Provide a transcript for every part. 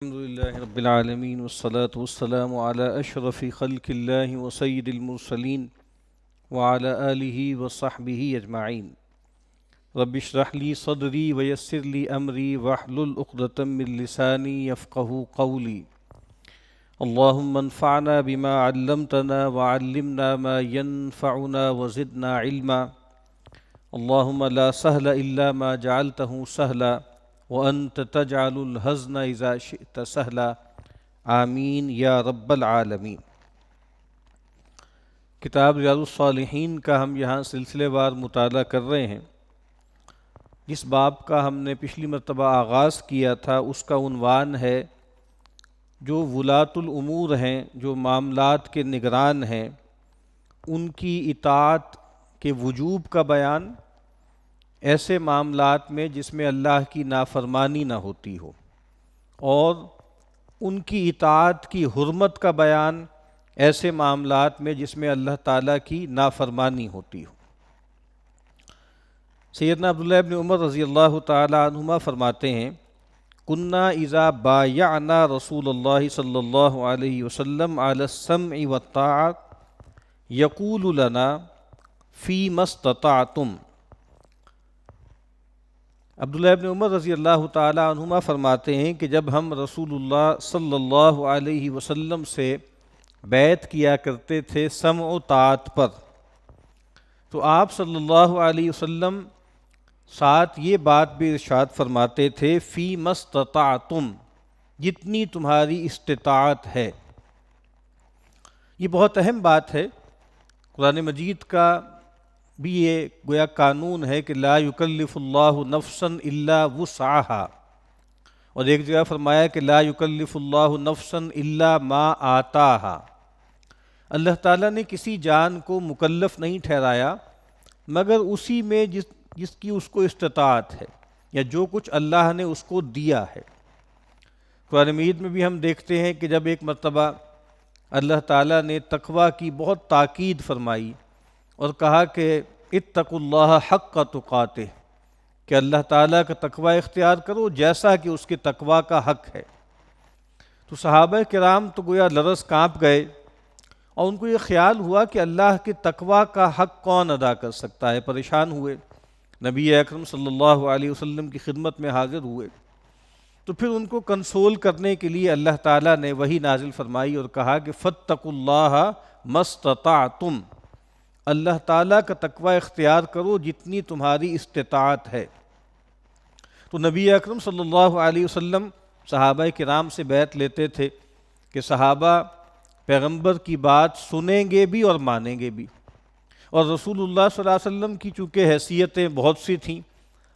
الحمد لله رب العالمين والصلاة والسلام على أشرف خلق الله وسيد المرسلين وعلى آله وصحبه أجمعين. رب اشرح لي صدري ويسر لي أمري واحلل عقدة من لساني يفقهوا قولي. اللهم انفعنا بما علمتنا وعلمنا ما ينفعنا وزدنا علما. اللهم لا سهل إلا ما جعلته سهلا وَأَنْتَ تَجْعَلُ الْحَزْنَ إِذَا شِئْتَ سَهْلًا آمین یا رب العالمین۔ کتاب ریاض الصالحین کا ہم یہاں سلسلے وار مطالعہ کر رہے ہیں۔ جس باب کا ہم نے پچھلی مرتبہ آغاز کیا تھا اس کا عنوان ہے جو ولاۃ الامور ہیں، جو معاملات کے نگران ہیں، ان کی اطاعت کے وجوب کا بیان ایسے معاملات میں جس میں اللہ کی نافرمانی نہ ہوتی ہو، اور ان کی اطاعت کی حرمت کا بیان ایسے معاملات میں جس میں اللہ تعالیٰ کی نافرمانی ہوتی ہو۔ سیدنا عبداللہ ابن عمر رضی اللہ تعالی عنہما فرماتے ہیں، کنا اذا بایعنا رسول اللہ صلی اللہ علیہ وسلم علی السمع والطاعة یقول لنا فیما استطعتم۔ عبداللہ ابن عمر رضی اللہ تعالی عنہما فرماتے ہیں کہ جب ہم رسول اللہ صلی اللہ علیہ وسلم سے بیعت کیا کرتے تھے سمع و طاعت پر، تو آپ صلی اللہ علیہ وسلم ساتھ یہ بات بھی ارشاد فرماتے تھے فیما استطعتم، جتنی تمہاری استطاعت ہے۔ یہ بہت اہم بات ہے۔ قرآن مجید کا بھی یہ گویا قانون ہے کہ لا یکلف اللہ نفسا الا وسعہا، اور ایک جگہ فرمایا کہ لا یکلف اللہ نفسا الا ما آتاہا۔ اللہ تعالیٰ نے کسی جان کو مکلف نہیں ٹھہرایا مگر اسی میں جس کی اس کو استطاعت ہے، یا جو کچھ اللہ نے اس کو دیا ہے۔ قرآن مجید میں بھی ہم دیکھتے ہیں کہ جب ایک مرتبہ اللہ تعالیٰ نے تقوی کی بہت تاکید فرمائی اور کہا کہ اتقوا اللہ حق تقاتہ، کہ اللہ تعالیٰ کا تقوی اختیار کرو جیسا کہ اس کے تقوی کا حق ہے، تو صحابہ کرام تو گویا لرز کانپ گئے، اور ان کو یہ خیال ہوا کہ اللہ کے تقوی کا حق کون ادا کر سکتا ہے۔ پریشان ہوئے، نبی اکرم صلی اللہ علیہ وسلم کی خدمت میں حاضر ہوئے، تو پھر ان کو کنسول کرنے کے لیے اللہ تعالیٰ نے وحی نازل فرمائی اور کہا کہ فاتقوا اللہ ما استطعتم، اللہ تعالیٰ کا تقوی اختیار کرو جتنی تمہاری استطاعت ہے۔ تو نبی اکرم صلی اللہ علیہ وسلم صحابہ کرام سے بیعت لیتے تھے کہ صحابہ پیغمبر کی بات سنیں گے بھی اور مانیں گے بھی، اور رسول اللہ صلی اللہ علیہ وسلم کی چونکہ حیثیتیں بہت سی تھیں،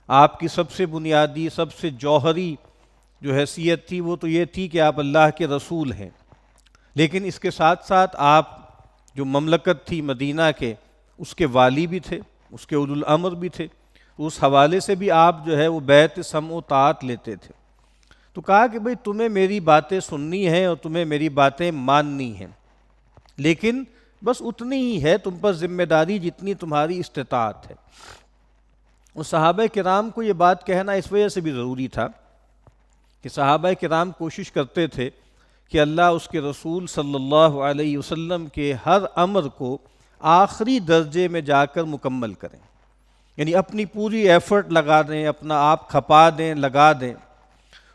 آپ کی سب سے بنیادی، سب سے جوہری جو حیثیت تھی وہ تو یہ تھی کہ آپ اللہ کے رسول ہیں، لیکن اس کے ساتھ ساتھ آپ جو مملکت تھی مدینہ کے، اس کے والی بھی تھے، اس کے اولو الامر بھی تھے، اس حوالے سے بھی آپ جو ہے وہ بیعت سمع و طاعت لیتے تھے۔ تو کہا کہ بھئی تمہیں میری باتیں سننی ہیں اور تمہیں میری باتیں ماننی ہیں، لیکن بس اتنی ہی ہے تم پر ذمہ داری جتنی تمہاری استطاعت ہے۔ اور صحابہ کرام کو یہ بات کہنا اس وجہ سے بھی ضروری تھا کہ صحابہ کرام کوشش کرتے تھے کہ اللہ اس کے رسول صلی اللہ علیہ وسلم کے ہر امر کو آخری درجے میں جا کر مکمل کریں، یعنی اپنی پوری ایفرٹ لگا دیں، اپنا آپ کھپا دیں، لگا دیں۔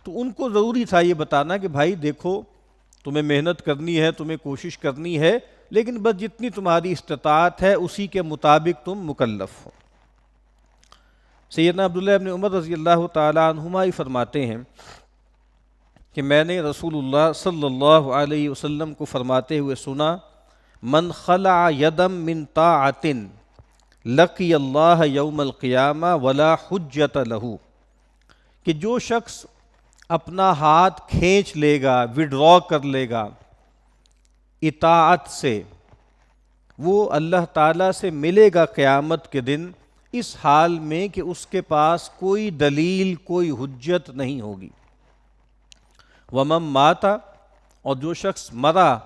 تو ان کو ضروری تھا یہ بتانا کہ بھائی دیکھو تمہیں محنت کرنی ہے، تمہیں کوشش کرنی ہے، لیکن بس جتنی تمہاری استطاعت ہے اسی کے مطابق تم مکلف ہو۔ سیدنا عبداللہ ابن عمر رضی اللہ تعالی عنہما ہی فرماتے ہیں کہ میں نے رسول اللہ صلی اللہ علیہ وسلم کو فرماتے ہوئے سنا، من خلع یدم من طاعت لقی اللہ یوم القیامہ ولا حجت لہ، کہ جو شخص اپنا ہاتھ کھینچ لے گا، وڈرا کر لے گا اطاعت سے، وہ اللہ تعالیٰ سے ملے گا قیامت کے دن اس حال میں کہ اس کے پاس کوئی دلیل، کوئی حجت نہیں ہوگی۔ ومن ماتا، اور جو شخص مرا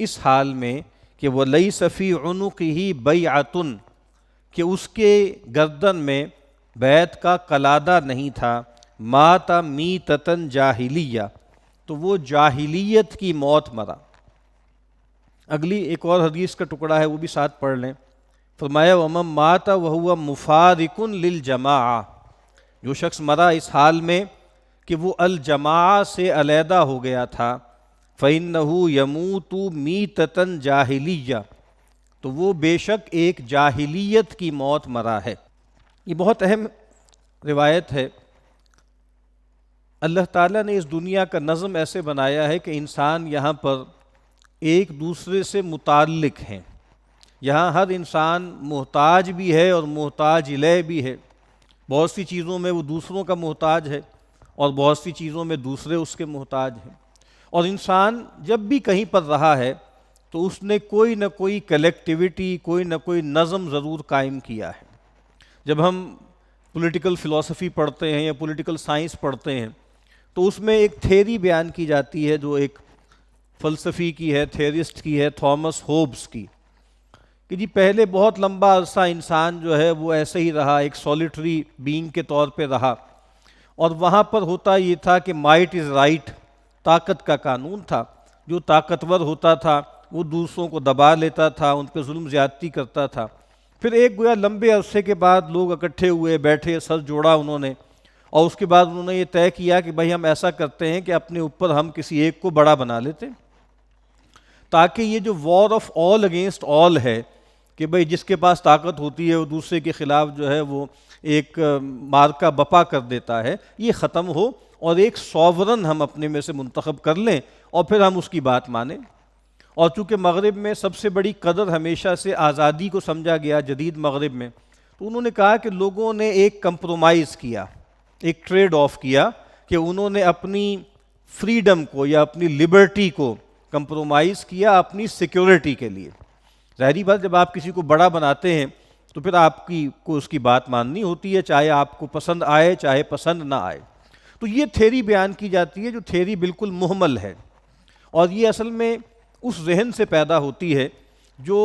اس حال میں کہ وَلَيْسَ فِي عُنُقِهِ بَيْعَةٌ، کہ اس کے گردن میں بیعت کا قلادہ نہیں تھا، ماتا میتتن جاہلیہ، تو وہ جاہلیت کی موت مرا۔ اگلی ایک اور حدیث کا ٹکڑا ہے، وہ بھی ساتھ پڑھ لیں۔ فرمایا وَمَن مَاتَ وَهُوَ مُفَارِقٌ لِلْجَمَاعَةِ، جو شخص مرا اس حال میں کہ وہ الجماعہ سے علیحدہ ہو گیا تھا، فَإِنَّهُ يَمُوتُ مِيتَةً جَاہِلِيَّةً، تو وہ بے شک ایک جاہلیت کی موت مرا ہے۔ یہ بہت اہم روایت ہے۔ اللہ تعالیٰ نے اس دنیا کا نظم ایسے بنایا ہے کہ انسان یہاں پر ایک دوسرے سے متعلق ہیں۔ یہاں ہر انسان محتاج بھی ہے اور محتاج الیہ بھی ہے۔ بہت سی چیزوں میں وہ دوسروں کا محتاج ہے اور بہت سی چیزوں میں دوسرے اس کے محتاج ہیں۔ اور انسان جب بھی کہیں پر رہا ہے تو اس نے کوئی نہ کوئی کلیکٹیویٹی، کوئی نہ کوئی نظم ضرور قائم کیا ہے۔ جب ہم پولیٹیکل فلسفی پڑھتے ہیں یا پولیٹیکل سائنس پڑھتے ہیں تو اس میں ایک تھیوری بیان کی جاتی ہے جو ایک فلسفی کی ہے، تھیورسٹ کی ہے، تھامس ہوبز کی، کہ جی پہلے بہت لمبا عرصہ انسان جو ہے وہ ایسے ہی رہا، ایک سولیٹری بینگ کے طور پہ رہا، اور وہاں پر ہوتا یہ تھا کہ مائٹ از رائٹ، طاقت کا قانون تھا۔ جو طاقتور ہوتا تھا وہ دوسروں کو دبا لیتا تھا، ان پہ ظلم زیادتی کرتا تھا۔ پھر ایک گویا لمبے عرصے کے بعد لوگ اکٹھے ہوئے، بیٹھے، سر جوڑا انہوں نے، اور اس کے بعد انہوں نے یہ طے کیا کہ بھائی ہم ایسا کرتے ہیں کہ اپنے اوپر ہم کسی ایک کو بڑا بنا لیتے ہیں، تاکہ یہ جو war of all against all ہے کہ بھئی جس کے پاس طاقت ہوتی ہے وہ دوسرے کے خلاف جو ہے وہ ایک مارکہ بپا کر دیتا ہے، یہ ختم ہو اور ایک سوورن ہم اپنے میں سے منتخب کر لیں اور پھر ہم اس کی بات مانیں۔ اور چونکہ مغرب میں سب سے بڑی قدر ہمیشہ سے آزادی کو سمجھا گیا، جدید مغرب میں، تو انہوں نے کہا کہ لوگوں نے ایک کمپرومائز کیا، ایک ٹریڈ آف کیا، کہ انہوں نے اپنی فریڈم کو یا اپنی لبرٹی کو کمپرومائز کیا اپنی سیکیورٹی کے لیے۔ ظاہری بات، جب آپ کسی کو بڑا بناتے ہیں تو پھر آپ کو اس کی بات ماننی ہوتی ہے، چاہے آپ کو پسند آئے چاہے پسند نہ آئے۔ تو یہ تھیوری بیان کی جاتی ہے جو تھیوری بالکل مہمل ہے، اور یہ اصل میں اس ذہن سے پیدا ہوتی ہے جو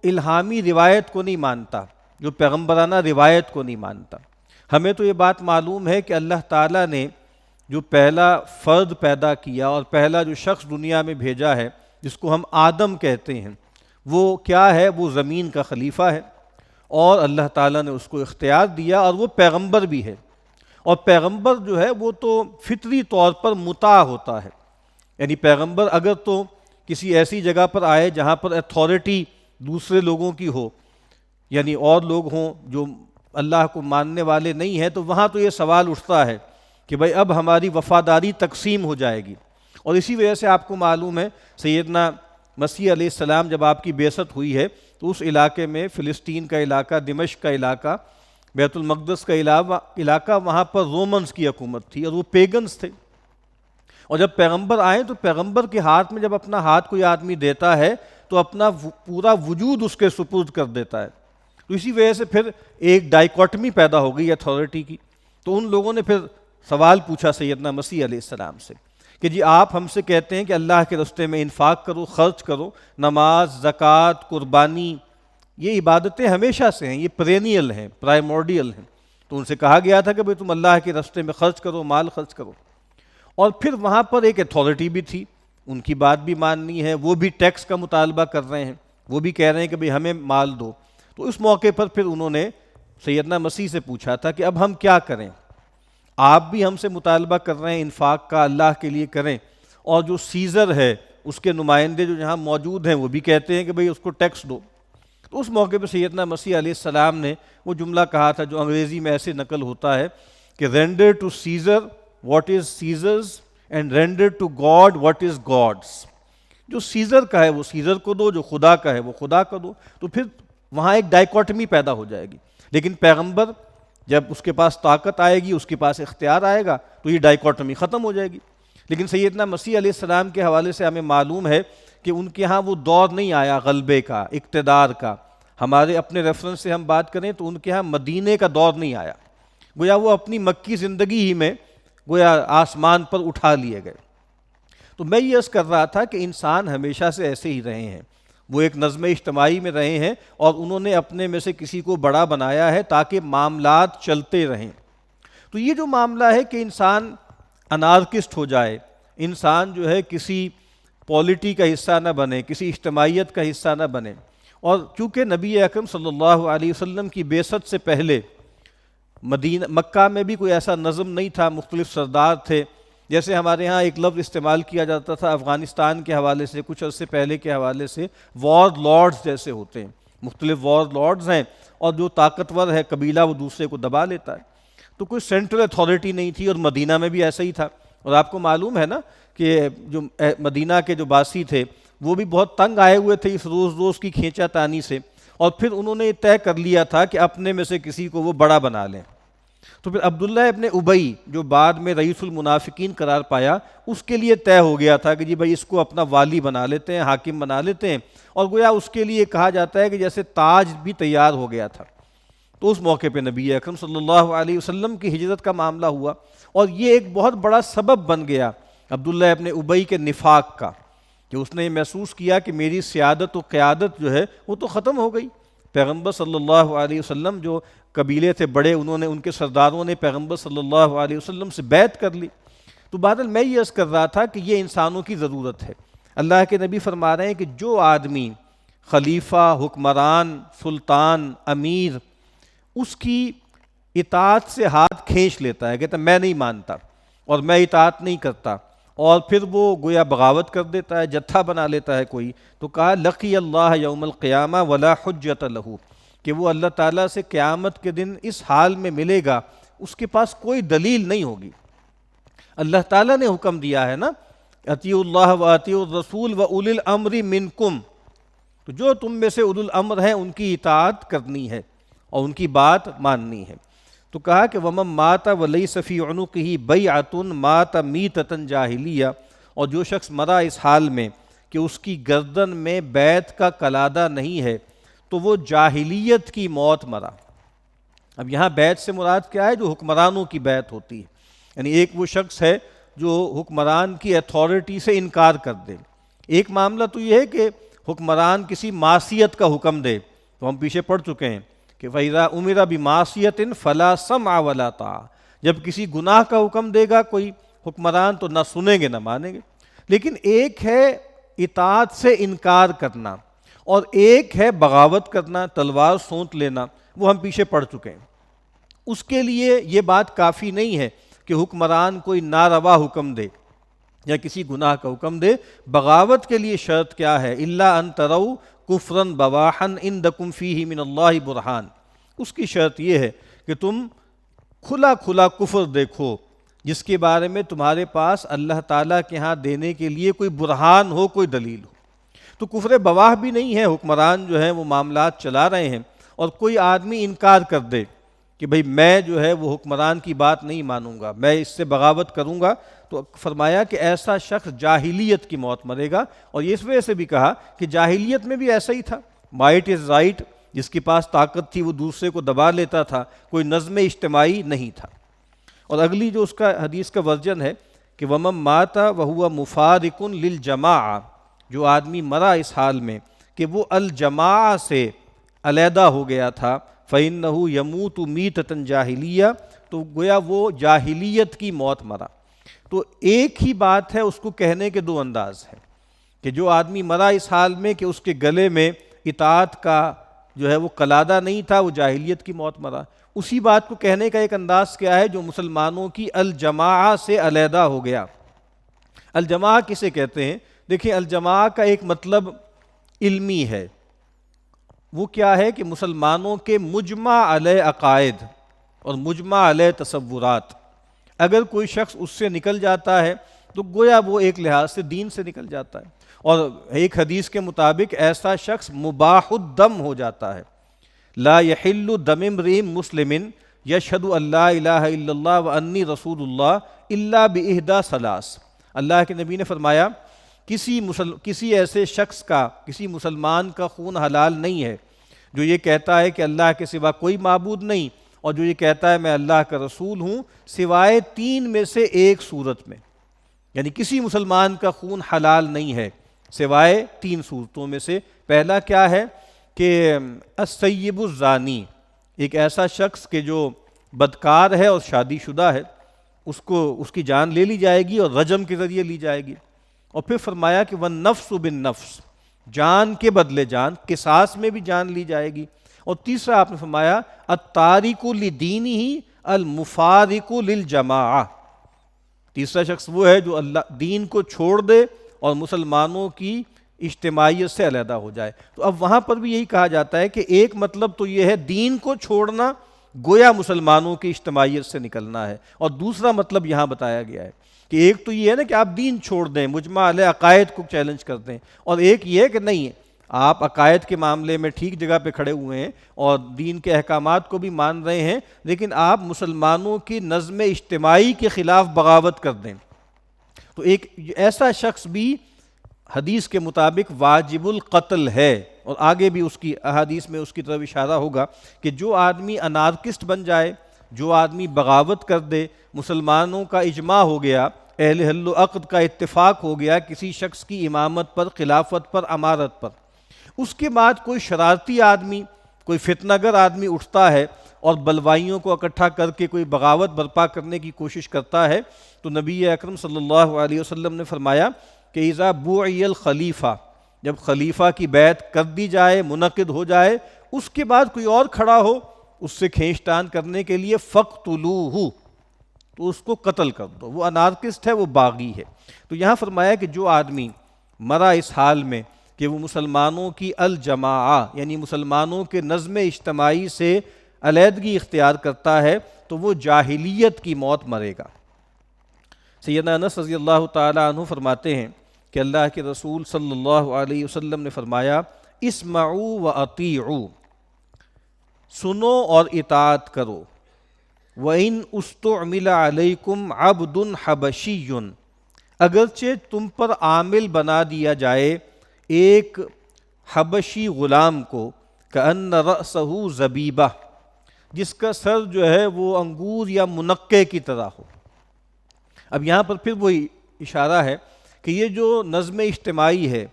الہامی روایت کو نہیں مانتا، جو پیغمبرانہ روایت کو نہیں مانتا۔ ہمیں تو یہ بات معلوم ہے کہ اللہ تعالیٰ نے جو پہلا فرد پیدا کیا اور پہلا جو شخص دنیا میں بھیجا ہے، جس کو ہم آدم کہتے ہیں، وہ کیا ہے؟ وہ زمین کا خلیفہ ہے، اور اللہ تعالیٰ نے اس کو اختیار دیا، اور وہ پیغمبر بھی ہے۔ اور پیغمبر جو ہے وہ تو فطری طور پر مطاع ہوتا ہے، یعنی پیغمبر اگر تو کسی ایسی جگہ پر آئے جہاں پر اتھارٹی دوسرے لوگوں کی ہو، یعنی اور لوگ ہوں جو اللہ کو ماننے والے نہیں ہیں، تو وہاں تو یہ سوال اٹھتا ہے کہ بھئی اب ہماری وفاداری تقسیم ہو جائے گی۔ اور اسی وجہ سے آپ کو معلوم ہے سیدنا مسیح علیہ السلام جب آپ کی بعثت ہوئی ہے تو اس علاقے میں، فلسطین کا علاقہ، دمشق کا علاقہ، بیت المقدس کا علاقہ، وہاں پر رومنز کی حکومت تھی اور وہ پیگنز تھے۔ اور جب پیغمبر آئے تو پیغمبر کے ہاتھ میں جب اپنا ہاتھ کوئی آدمی دیتا ہے تو اپنا پورا وجود اس کے سپرد کر دیتا ہے۔ تو اسی وجہ سے پھر ایک ڈائیکوٹمی پیدا ہو گئی اتھارٹی کی۔ تو ان لوگوں نے پھر سوال پوچھا سیدنا مسیح علیہ السلام سے کہ جی آپ ہم سے کہتے ہیں کہ اللہ کے راستے میں انفاق کرو، خرچ کرو، نماز، زکوٰۃ، قربانی، یہ عبادتیں ہمیشہ سے ہیں، یہ پرینیل ہیں، پرائمورڈیل ہیں۔ تو ان سے کہا گیا تھا کہ بھئی تم اللہ کے راستے میں خرچ کرو، مال خرچ کرو۔ اور پھر وہاں پر ایک اتھارٹی بھی تھی، ان کی بات بھی ماننی ہے، وہ بھی ٹیکس کا مطالبہ کر رہے ہیں، وہ بھی کہہ رہے ہیں کہ بھئی ہمیں مال دو۔ تو اس موقع پر پھر انہوں نے سیدنا مسیح سے پوچھا تھا کہ اب ہم کیا کریں؟ آپ بھی ہم سے مطالبہ کر رہے ہیں انفاق کا، اللہ کے لیے کریں، اور جو سیزر ہے اس کے نمائندے جو یہاں موجود ہیں وہ بھی کہتے ہیں کہ بھئی اس کو ٹیکس دو۔ تو اس موقع پہ سیدنا مسیح علیہ السلام نے وہ جملہ کہا تھا جو انگریزی میں ایسے نقل ہوتا ہے کہ render to Caesar what is Caesar's and render to God what is God's. جو سیزر کا ہے وہ سیزر کو دو، جو خدا کا ہے وہ خدا کو دو۔ تو پھر وہاں ایک ڈائیکوٹمی پیدا ہو جائے گی۔ لیکن پیغمبر جب اس کے پاس طاقت آئے گی، اس کے پاس اختیار آئے گا تو یہ ڈائیکوٹمی ختم ہو جائے گی۔ لیکن سیدنا مسیح علیہ السلام کے حوالے سے ہمیں معلوم ہے کہ ان کے ہاں وہ دور نہیں آیا غلبے کا، اقتدار کا۔ ہمارے اپنے ریفرنس سے ہم بات کریں تو ان کے ہاں مدینے کا دور نہیں آیا، گویا وہ اپنی مکی زندگی ہی میں گویا آسمان پر اٹھا لیے گئے۔ تو میں یہ عرض کر رہا تھا کہ انسان ہمیشہ سے ایسے ہی رہے ہیں، وہ ایک نظم اجتماعی میں رہے ہیں، اور انہوں نے اپنے میں سے کسی کو بڑا بنایا ہے تاکہ معاملات چلتے رہیں۔ تو یہ جو معاملہ ہے کہ انسان انارکسٹ ہو جائے، انسان جو ہے کسی پالیٹی کا حصہ نہ بنے، کسی اجتماعیت کا حصہ نہ بنے۔ اور چونکہ نبی اکرم صلی اللہ علیہ وسلم کی بعثت سے پہلے مکہ میں بھی کوئی ایسا نظم نہیں تھا، مختلف سردار تھے، جیسے ہمارے ہاں ایک لفظ استعمال کیا جاتا تھا افغانستان کے حوالے سے، کچھ عرصے پہلے کے حوالے سے، وار لارڈز جیسے ہوتے ہیں، مختلف وار لارڈز ہیں، اور جو طاقتور ہے قبیلہ وہ دوسرے کو دبا لیتا ہے۔ تو کوئی سینٹرل اتھارٹی نہیں تھی، اور مدینہ میں بھی ایسا ہی تھا۔ اور آپ کو معلوم ہے نا کہ جو مدینہ کے جو باسی تھے وہ بھی بہت تنگ آئے ہوئے تھے اس روز روز کی کھینچا تانی سے، اور پھر انہوں نے طے کر لیا تھا کہ اپنے میں سے کسی کو وہ بڑا بنا لیں۔ تو پھر عبداللہ ابن ابی جو بعد میں رئیس المنافقین قرار پایا، اس کے لیے طے ہو گیا تھا کہ جی بھائی اس کو اپنا والی بنا لیتے ہیں، حاکم بنا لیتے ہیں، اور گویا اس کے لیے کہا جاتا ہے کہ جیسے تاج بھی تیار ہو گیا تھا۔ تو اس موقع پہ نبی اکرم صلی اللہ علیہ وسلم کی ہجرت کا معاملہ ہوا، اور یہ ایک بہت بڑا سبب بن گیا عبداللہ ابن ابی کے نفاق کا، کہ اس نے یہ محسوس کیا کہ میری سیادت و قیادت جو ہے وہ تو ختم ہو گئی۔ پیغمبر صلی اللہ علیہ وسلم جو قبیلے تھے بڑے، انہوں نے، ان کے سرداروں نے پیغمبر صلی اللہ علیہ وسلم سے بیعت کر لی۔ تو بہرحال میں یہ عرض کر رہا تھا کہ یہ انسانوں کی ضرورت ہے۔ اللہ کے نبی فرما رہے ہیں کہ جو آدمی خلیفہ، حکمران، سلطان، امیر، اس کی اطاعت سے ہاتھ کھینچ لیتا ہے، کہتا ہے میں نہیں مانتا اور میں اطاعت نہیں کرتا، اور پھر وہ گویا بغاوت کر دیتا ہے، جتھا بنا لیتا ہے کوئی، تو کہا لقی اللہ یوم القیامہ ولا حجت لہ، کہ وہ اللہ تعالیٰ سے قیامت کے دن اس حال میں ملے گا، اس کے پاس کوئی دلیل نہیں ہوگی۔ اللہ تعالیٰ نے حکم دیا ہے نا، اطیعوا اللہ و اطیعوا الرسول و اولی الامر منکم، تو جو تم میں سے اولی الامر ہیں ان کی اطاعت کرنی ہے اور ان کی بات ماننی ہے۔ تو کہا کہ وَمَن مَاتَ وَلَيْسَ فِي عُنُقِهِ بَيْعَةٌ مَاتَ مِيتَةً جَاهِلِيَّةً، اور جو شخص مرا اس حال میں کہ اس کی گردن میں بیعت کا قلادہ نہیں ہے تو وہ جاہلیت کی موت مرا۔ اب یہاں بیعت سے مراد کیا ہے؟ جو حکمرانوں کی بیعت ہوتی ہے، یعنی ایک وہ شخص ہے جو حکمران کی اتھارٹی سے انکار کر دے۔ ایک معاملہ تو یہ ہے کہ حکمران کسی معصیت کا حکم دے، تو ہم پیچھے پڑھ چکے ہیں کہ فَإِذَا أُمِرَ بِمَعْصِيَةٍ فَلَا سَمْعَ وَلَا طَاعَةَ، جب کسی گناہ کا حکم دے گا کوئی حکمران تو نہ سنیں گے نہ مانیں گے۔ لیکن ایک ہے اطاعت سے انکار کرنا، اور ایک ہے بغاوت کرنا، تلوار سونت لینا، وہ ہم پیچھے پڑھ چکے ہیں۔ اس کے لیے یہ بات کافی نہیں ہے کہ حکمران کوئی ناروا حکم دے یا کسی گناہ کا حکم دے۔ بغاوت کے لیے شرط کیا ہے؟ الا ان تروا کفرا بواحا عندکم فیہ من اللہ برہان، اس کی شرط یہ ہے کہ تم کھلا کھلا کفر دیکھو جس کے بارے میں تمہارے پاس اللہ تعالیٰ کے ہاں دینے کے لیے کوئی برہان ہو، کوئی دلیل ہو۔ تو کفر بواح بھی نہیں ہے، حکمران جو ہیں وہ معاملات چلا رہے ہیں اور کوئی آدمی انکار کر دے کہ بھئی میں جو ہے وہ حکمران کی بات نہیں مانوں گا، میں اس سے بغاوت کروں گا، تو فرمایا کہ ایسا شخص جاہلیت کی موت مرے گا۔ اور اس وجہ سے بھی کہا کہ جاہلیت میں بھی ایسا ہی تھا، مائٹ از رائٹ، جس کے پاس طاقت تھی وہ دوسرے کو دبا لیتا تھا، کوئی نظم اجتماعی نہیں تھا۔ اور اگلی جو اس کا حدیث کا ورژن ہے کہ وَمَن مَاتَ وَهُوَ مُفَارِقٌ لِلْجَمَاعَةِ، جو آدمی مرا اس حال میں کہ وہ الجماع سے علیحدہ ہو گیا تھا، فَإِنَّهُ يَمُوتُ مِيتَةً جَاهِلِيَّةً، تو گویا وہ جاہلیت کی موت مرا۔ تو ایک ہی بات ہے، اس کو کہنے کے دو انداز ہیں، کہ جو آدمی مرا اس حال میں کہ اس کے گلے میں اطاعت کا جو ہے وہ قلادہ نہیں تھا، وہ جاہلیت کی موت مرا۔ اسی بات کو کہنے کا ایک انداز کیا ہے؟ جو مسلمانوں کی الجماع سے علیحدہ ہو گیا۔ الجماع کسے کہتے ہیں؟ دیکھیں، الجماع کا ایک مطلب علمی ہے، وہ کیا ہے کہ مسلمانوں کے مجمع علیہ عقائد اور مجمع علیہ تصورات، اگر کوئی شخص اس سے نکل جاتا ہے تو گویا وہ ایک لحاظ سے دین سے نکل جاتا ہے، اور ایک حدیث کے مطابق ایسا شخص مباح الدم ہو جاتا ہے۔ لا یحل دم امرئ مسلم یشہد ان لا الہ الا اللہ وانی رسول اللہ الا باحدی ثلاث، اللہ کے نبی نے فرمایا کسی ایسے شخص کا، کسی مسلمان کا خون حلال نہیں ہے جو یہ کہتا ہے کہ اللہ کے سوا کوئی معبود نہیں، اور جو یہ کہتا ہے میں اللہ کا رسول ہوں، سوائے تین میں سے ایک صورت میں، یعنی کسی مسلمان کا خون حلال نہیں ہے سوائے تین صورتوں میں سے۔ پہلا کیا ہے کہ السیب الزانی، ایک ایسا شخص کہ جو بدکار ہے اور شادی شدہ ہے، اس کی جان لے لی جائے گی اور رجم کے ذریعے لی جائے گی۔ اور پھر فرمایا کہ وَالنَّفْسُ بِالنَّفْسِ، جان کے بدلے جان، قصاص میں بھی جان لی جائے گی۔ اور تیسرا آپ نے فرمایا التارک لدینہ المفارق للجماعہ، تیسرا شخص وہ ہے جو اللہ دین کو چھوڑ دے اور مسلمانوں کی اجتماعیت سے علیحدہ ہو جائے۔ تو اب وہاں پر بھی یہی کہا جاتا ہے کہ ایک مطلب تو یہ ہے دین کو چھوڑنا، گویا مسلمانوں کی اجتماعیت سے نکلنا ہے، اور دوسرا مطلب یہاں بتایا گیا ہے کہ ایک تو یہ ہے نا کہ آپ دین چھوڑ دیں، مجمع علیہ عقائد کو چیلنج کر دیں، اور ایک یہ ہے کہ نہیں، آپ عقائد کے معاملے میں ٹھیک جگہ پہ کھڑے ہوئے ہیں اور دین کے احکامات کو بھی مان رہے ہیں، لیکن آپ مسلمانوں کی نظم اجتماعی کے خلاف بغاوت کر دیں، تو ایک ایسا شخص بھی حدیث کے مطابق واجب القتل ہے۔ اور آگے بھی اس کی احادیث میں اس کی طرف اشارہ ہوگا کہ جو آدمی انارکسٹ بن جائے، جو آدمی بغاوت کر دے، مسلمانوں کا اجماع ہو گیا، اہل حل و عقد کا اتفاق ہو گیا کسی شخص کی امامت پر، خلافت پر، امارت پر، اس کے بعد کوئی شرارتی آدمی، کوئی فتنہ گر آدمی اٹھتا ہے اور بلوائیوں کو اکٹھا کر کے کوئی بغاوت برپا کرنے کی کوشش کرتا ہے، تو نبی اکرم صلی اللہ علیہ وسلم نے فرمایا کہ اذا بوعی الخلیفہ، جب خلیفہ کی بیعت کر دی جائے، منعقد ہو جائے، اس کے بعد کوئی اور کھڑا ہو اس سے کھینچ تان کرنے کے لیے فَقْتُلُوهُ، تو اس کو قتل کر دو، وہ انارکسٹ ہے، وہ باغی ہے۔ تو یہاں فرمایا کہ جو آدمی مرا اس حال میں کہ وہ مسلمانوں کی الجماعہ یعنی مسلمانوں کے نظم اجتماعی سے علیحدگی اختیار کرتا ہے، تو وہ جاہلیت کی موت مرے گا۔ سیدنا انس رضی اللہ تعالی عنہ فرماتے ہیں کہ اللہ کے رسول صلی اللہ علیہ وسلم نے فرمایا اسمعوا واطیعوا، سنو اور اطاعت کرو، وَإِنْ اُسْتُعْمِلَ عَلَيْكُمْ عَبْدٌ حَبَشِيٌّ، اگرچہ تم پر عامل بنا دیا جائے ایک حبشی غلام کو، كَأَنَّ رَأْسَهُ زَبِيبَةٌ، جس کا سر جو ہے وہ انگور یا منقے کی طرح ہو۔ اب یہاں پر پھر وہی اشارہ ہے کہ یہ جو نظم اجتماعی ہے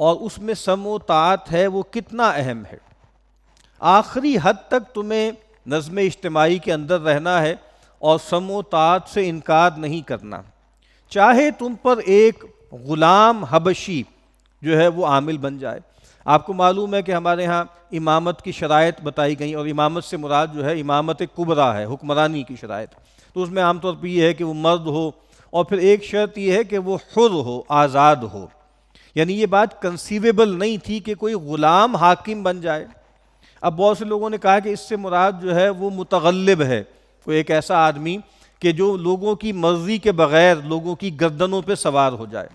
اور اس میں سمع و طاعت ہے وہ کتنا اہم ہے۔ آخری حد تک تمہیں نظم اجتماعی کے اندر رہنا ہے اور سمع و طاعت سے انکار نہیں کرنا، چاہے تم پر ایک غلام حبشی جو ہے وہ عامل بن جائے۔ آپ کو معلوم ہے کہ ہمارے ہاں امامت کی شرائط بتائی گئیں، اور امامت سے مراد جو ہے امامت کبریٰ ہے، حکمرانی کی شرائط، تو اس میں عام طور پہ یہ ہے کہ وہ مرد ہو، اور پھر ایک شرط یہ ہے کہ وہ حر ہو، آزاد ہو، یعنی یہ بات کنسیویبل نہیں تھی کہ کوئی غلام حاکم بن جائے۔ اب بہت سے لوگوں نے کہا کہ اس سے مراد جو ہے وہ متغلب ہے، کوئی ایک ایسا آدمی کہ جو لوگوں کی مرضی کے بغیر لوگوں کی گردنوں پہ سوار ہو جائے۔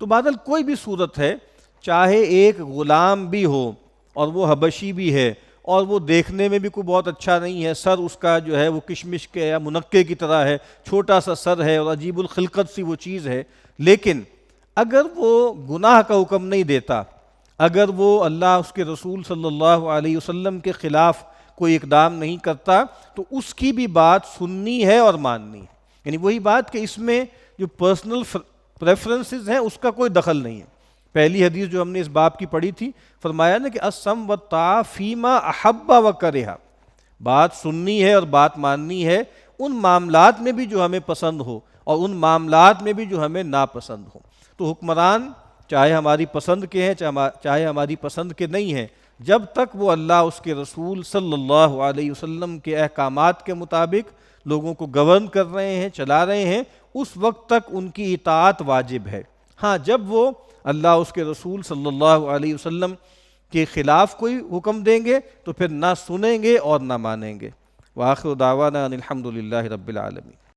تو بہرحال کوئی بھی صورت ہے، چاہے ایک غلام بھی ہو اور وہ حبشی بھی ہے اور وہ دیکھنے میں بھی کوئی بہت اچھا نہیں ہے، سر اس کا جو ہے وہ کشمش کے یا منقے کی طرح ہے، چھوٹا سا سر ہے اور عجیب الخلقت سی وہ چیز ہے، لیکن اگر وہ گناہ کا حکم نہیں دیتا، اگر وہ اللہ اس کے رسول صلی اللہ علیہ وسلم کے خلاف کوئی اقدام نہیں کرتا، تو اس کی بھی بات سننی ہے اور ماننی ہے۔ یعنی وہی بات کہ اس میں جو پرسنل پریفرنسز ہیں اس کا کوئی دخل نہیں ہے۔ پہلی حدیث جو ہم نے اس باب کی پڑھی تھی، فرمایا نا کہ السمع والطاعۃ فیما احب وکرہ، بات سننی ہے اور بات ماننی ہے ان معاملات میں بھی جو ہمیں پسند ہو اور ان معاملات میں بھی جو ہمیں ناپسند ہو۔ تو حکمران چاہے ہماری پسند کے ہیں چاہے ہماری پسند کے نہیں ہیں، جب تک وہ اللہ اس کے رسول صلی اللہ علیہ وسلم کے احکامات کے مطابق لوگوں کو گورن کر رہے ہیں، چلا رہے ہیں، اس وقت تک ان کی اطاعت واجب ہے۔ ہاں، جب وہ اللہ اس کے رسول صلی اللہ علیہ وسلم کے خلاف کوئی حکم دیں گے تو پھر نہ سنیں گے اور نہ مانیں گے۔ وآخر دعوانا ان الحمد للہ رب العالمین۔